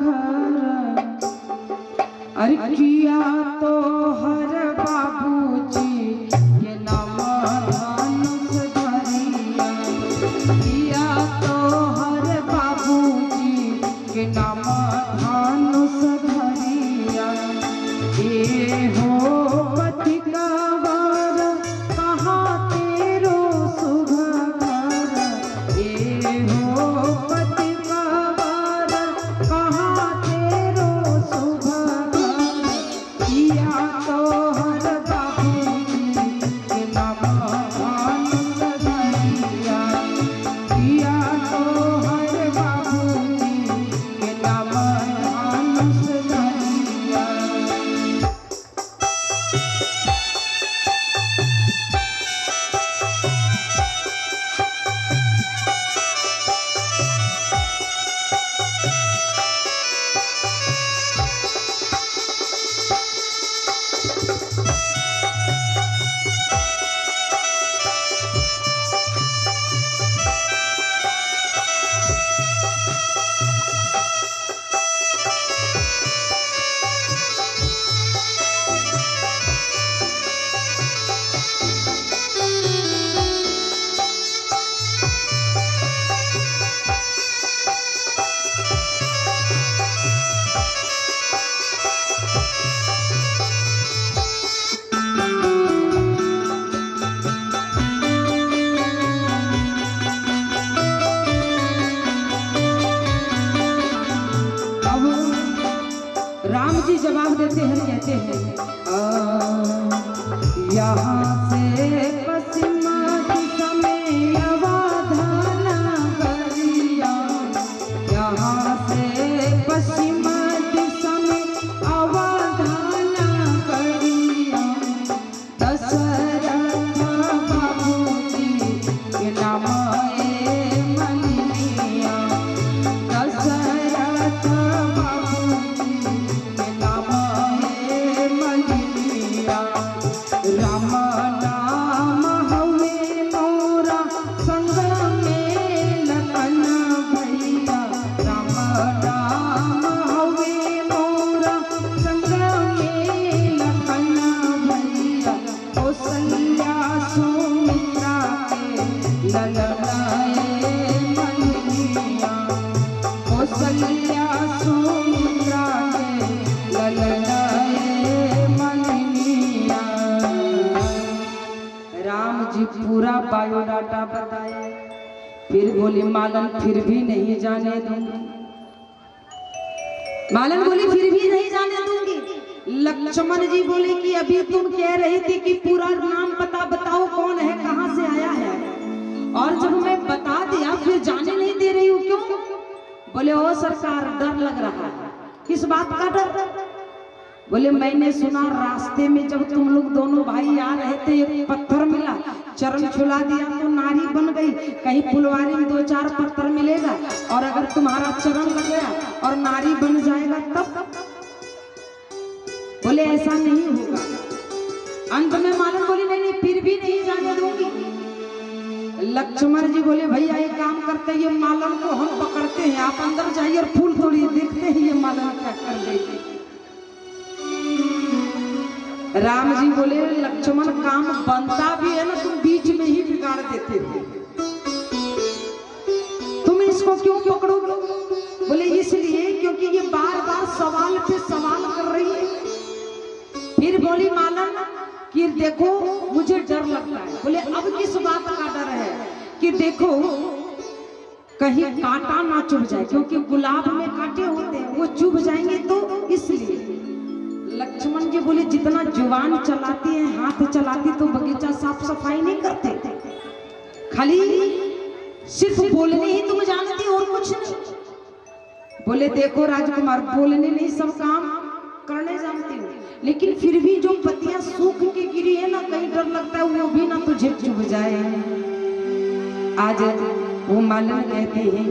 घर, अरे किया तो हर बाबूजी के नाम धनुष धरिया, किया तो हर बाबूजी के नाम धनुष धरिया। ये हो पति कवर, कहाँ तेरो शुभ घर, ये हो पति कवर, कहाँ तेरो शुभ घर, किया तो हर बाबूजी के नाम धनुष धरिया, किया तो हर बाबूजी के नाम जी जवाब देते हैं, कहते हैं यहाँ से पश्चिम दिशा में अवधा नगरिया, यहाँ से पश्चिम दिशा में अवधा नगरिया, दशरथ बाबू जी के नाम ए मलिया, दशरथ बाबू जी के नाम ए मलिया। राम नाम हवे मोरा संग में लखन भैया, राम नाम हवे मोरा संग में लखन भैया, कौशल्या सुमित्रा के ललनाए मलिया, कौशल्या सुमित्रा के ललनाए मलिया। राम जी पूरा बायोडाटा बताया, फिर बोली मालन फिर भी नहीं जाने दूंगी, मालन बोली फिर भी नहीं जाने दूंगी। लक्ष्मण जी बोले कि अभी तुम कह रही थी कि पूरा नाम पता बताओ, कौन है, कहां से आया है, और जब मैं बता दिया फिर जाने नहीं दे रही हूँ, क्यों? बोले ओ सरकार डर लग रहा है। किस बात का डर? बोले मैंने सुना रास्ते में जब तुम लोग दोनों भाई आ रहे थे एक पत्थर मिला, चरण छुला दिया तो नारी बन गई, कहीं फुलवारी में 2-4 पत्थर मिलेगा और अगर तुम्हारा चरण लग गया और नारी बन जाएगा तब? बोले ऐसा नहीं होगा। अंत में मालन बोली नहीं नहीं फिर भी नहीं जाने दूंगी। लक्ष्मण जी बोले भैया एक काम करते हैं, ये मालन को हम पकड़ते हैं, आप अंदर जाइए और फूल तोड़िए, देखते हैं ये मालन क्या कर देगी। राम जी बोले लक्ष्मण काम बनता भी है ना, तुम बीच में ही बिगाड़ देते थे, तुम इसको क्यों पकड़ोगे? बोले इसलिए क्योंकि ये बार बार सवाल पे सवाल कर रही है। फिर बोली मालन कि देखो मुझे डर लगता है। बोले अब किस बात का डर है? कि देखो कहीं कांटा ना चुभ जाए, क्योंकि गुलाब में कांटे होते हैं, वो चुभ जाएंगे तो इसलिए। लक्ष्मण जी बोले जितना जुबान चलाती है, हाथ चलाती तो बगीचा साफ सफाई नहीं करते, खाली सिर्फ बोलने ही तुम जानती और कुछ नहीं। बोले देखो राजकुमार बोलने नहीं सब काम करने जानती हूँ, लेकिन फिर भी जो पत्तियां सूख के गिरी है ना, कहीं डर लगता है वो भी ना तुझे चुभ जाए। आज वो मालन कहते हैं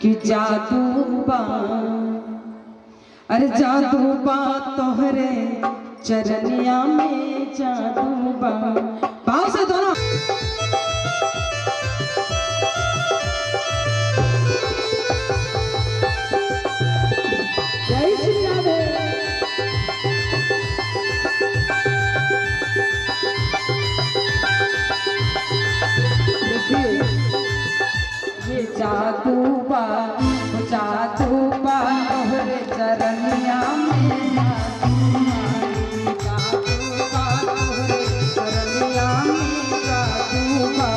कि जादू बा, अरे जादू बा तोहरे चरनिया में, जादू बा। भाव से दोनों जय श्री राधे। ये जादू बा तोहरे चरनिया में, जादू बा तोहरे चरनिया में, जादू बा।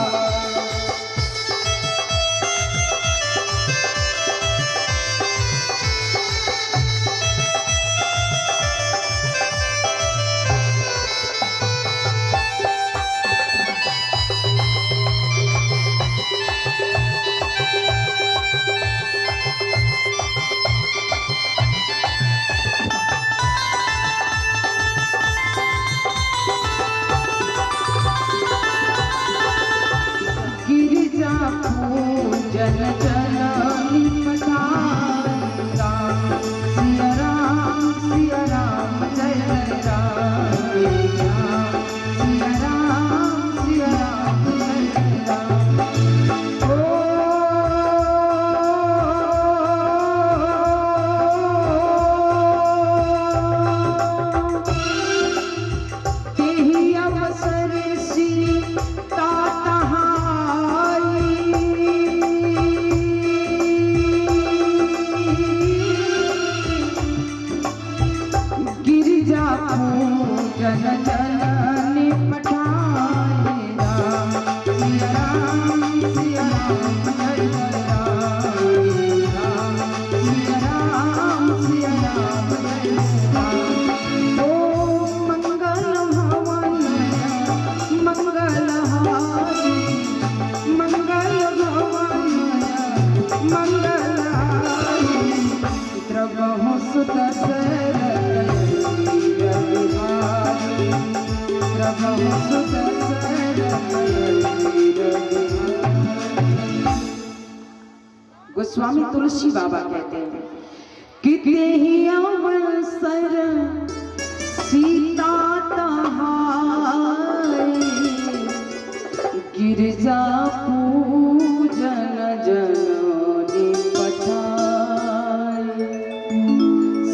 गोस्वामी तुलसी बाबा कहते हैं कितने ही अवसर सीता तहाई गिरजा पूजन जननी पठाई।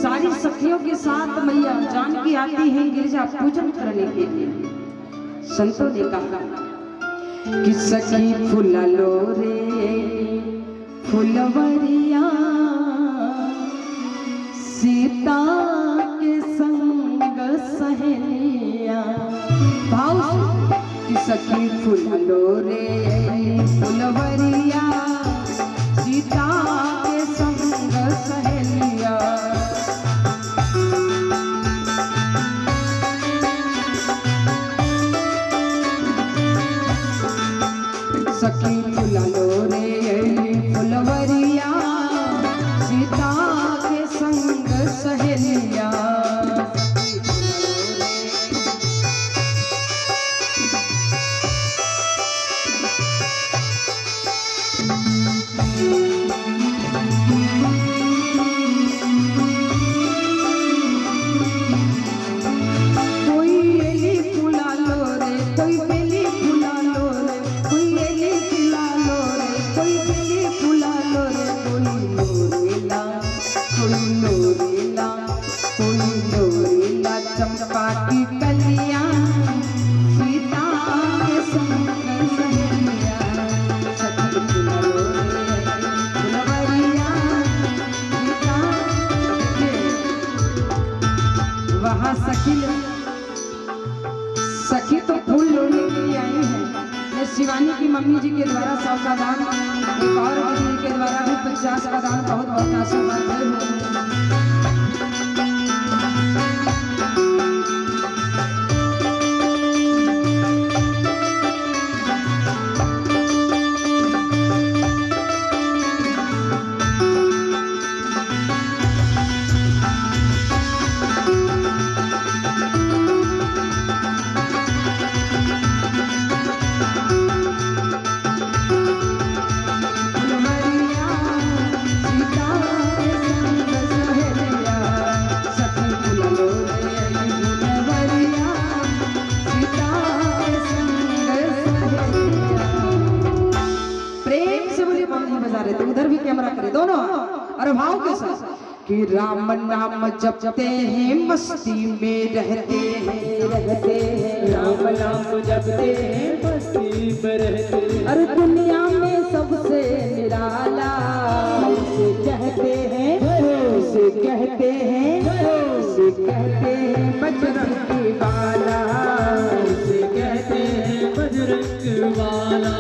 सारी सखियों के साथ मैया जानकी आती है गिरजा पूजन करने के लिए। संतों ने कहा कि सखी फूला लो रे फुलवरिया सीता के संग सहेलिया। भाव कि सखी फुलो रे फुलवरिया सीता के संग सहेलिया। सखी फुलो रे फुलवरिया सीता के संग सहेलिया। कोई एली फुला लो रे कोई बेली फुला लो रे कोई एली फुला लो रे कोई बेली फुला लो रे कोई लोरेला कोई लोरेला कोई लोरेला चंपा की कलियां सीता के संग सहेलिया। सखी फुला लो रे फुलवरिया सीता के। वहाँ सखी तो फूल लोने के लिए आई है। ये शिवानी की मम्मी जी के द्वारा 100 का दान, एक और मम्मी के द्वारा भी 50 का दान बहुत बहुत आशीर्वाद है। तो उधर भी कैमरा करे दोनों और भाव के साथ कि राम नाम जपते हैं मस्ती में रहते हैं राम नाम जपते हैं मस्ती में रहते हैं। अरे दुनिया में सबसे निराला उसे कहते हैं उसे कहते हैं उसे कहते हैं बजरंग वाला उसे कहते हैं बजरंग वाला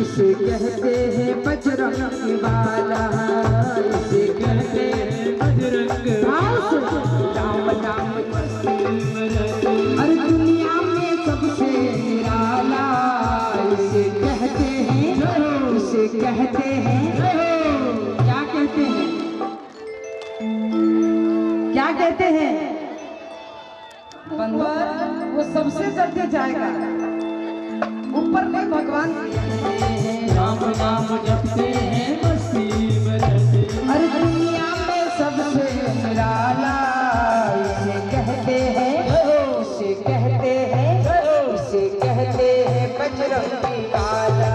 इसे कहते हैं बजरंग वाला इसे कहते हैं बजरंग राम नाम मस्ती में रहते हैं। अरे दुनिया में सबसे निराला इसे कहते हैं उसे कहते हैं क्या कहते हैं क्या कहते हैं बंदर वो सबसे चढ़ते जाएगा ऊपर नहीं भगवान। राम नाम जपते हैं मस्ती में रहते हैं। अरे दुनिया में सबसे निराला इसे कहते हैं इसे कहते हैं इसे कहते हैं बजरंग वाला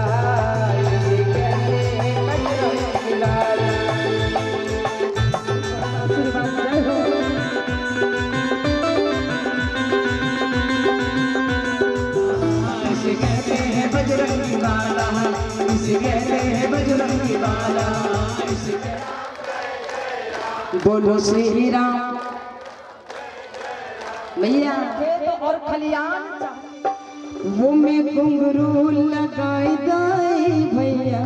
इसे कहते हैं बजरंग वाला। इसे कहते हैं बजरंग वाला इसे कहते हैं बजरंग वाला इसे बोलो श्री राम। भैया खेत और खलियान वो में घुंघरू लगाई दाई भैया।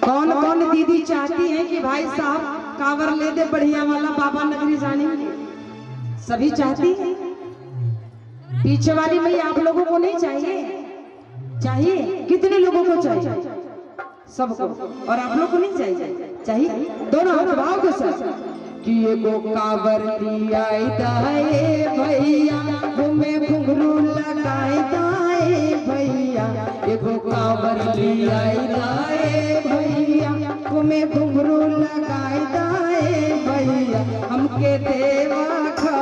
कौन कौन दीदी चाहती है कि भाई साहब कांवर ले दे बढ़िया वाला बाबा नगरी जाने के? सभी चाहती है। पीछे वाली भैया आप लोगों को नहीं चाहिए? चाहिए। कितने लोगों को चाहिए? सबको। और आप लोग को नहीं चाहिए? चाहिए। दोनों हाथ भाव के साथ कि एगो कावर लिया दाए भैया, घूमे घुंघरू लगाए दाए भैया, एगो कावर लिया दाए भैया, घूमे घुंघरू लगाए दाए भैया, हमके देवा घर,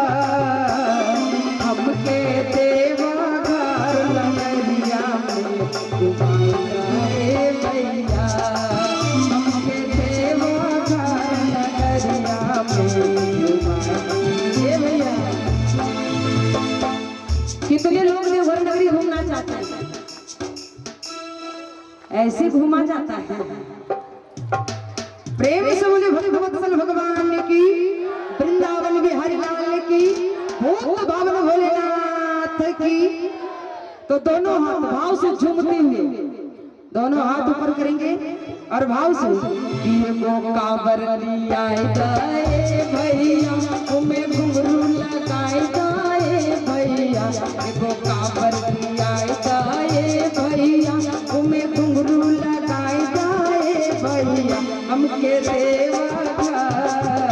हमके देवा घर लगरिया में घुमाए दाए भैया, हमके देवा घर लगरिया में घुमाए भैया। कितने लोग देवघर नगरी घूमना चाहते हैं? ऐसे घूमा जाता है। प्रेम से बोले भगवत्सल भगवान की, वृंदावन बिहारी लाल की, भूत भावन भोलेनाथ की। तो दोनों हाथ भाव से झूमते हुए दोनों हाथ ऊपर करेंगे और भाव से कि एगो कांवर लिया दाए भैया, घूमे घुंघरू लगाए दाए भैया, एगो कांवर लिया दाए भैया, घूमे घुंघरू लगाए दाए भैया, हमके देवा घर,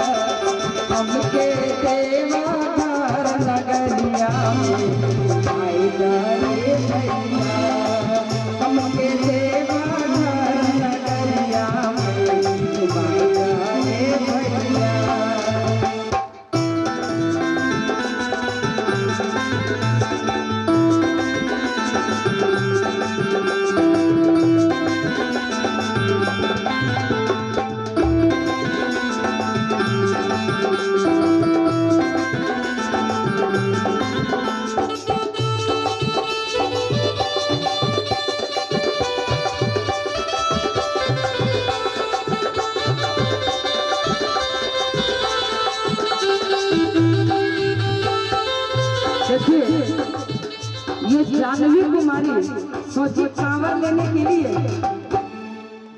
हमके देवा घर लगरिया में घुमाए दाए भैया, हमके देवा घर लगरिया में घुमाए दाए भैया। देखिए, ये जानवी कुमारी सोची कांवर लेने के लिए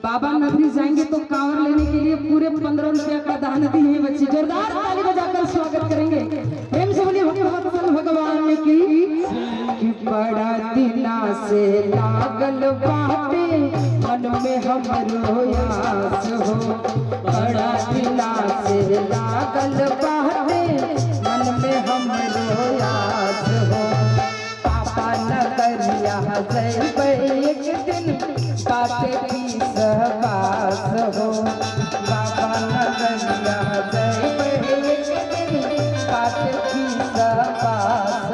बाबा नगरी जाएंगे तो कांवर लेने के लिए पूरे 15 रुपया का दान दिए हैं बच्चे। जोरदार ताली बजाकर स्वागत करेंगे। प्रेम से बोलिए भगवत्सल भगवान की, कि बड़ा दिना से लागल बाटे मन में हमरो आस हो, बड़ा दिना से लागल बाटे मन में हमरो आस हो, पापा नगरिया जइबै एक दिन बाटे की सहवास हो, बाबा नगरिया जइबै एक दिन बाटे की सहवास।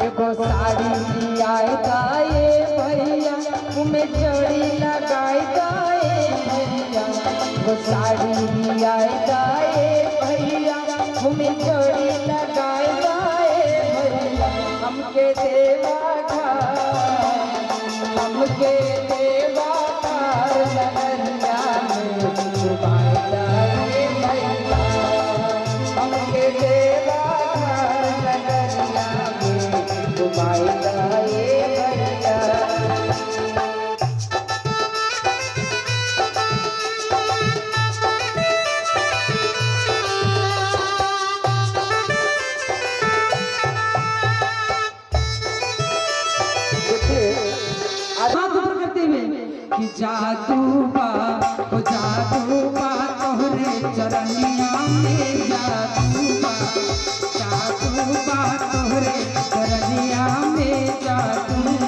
एगो साड़ी लियाए दाए भैया, घूमे चोरी लगाए दाए भैया, एगो साड़ी लियाए दाए भैया, घूमे चोरी लगाए दाए भैया, हमके देवा घर, हमके देवा घर लगरिया में घुमाए दाए भैया, हमके देवा घर लगरिया में घुमाए दाए भैया। हाथ ऊपर करते हुए कि जादू बा तोहरे चरनिया में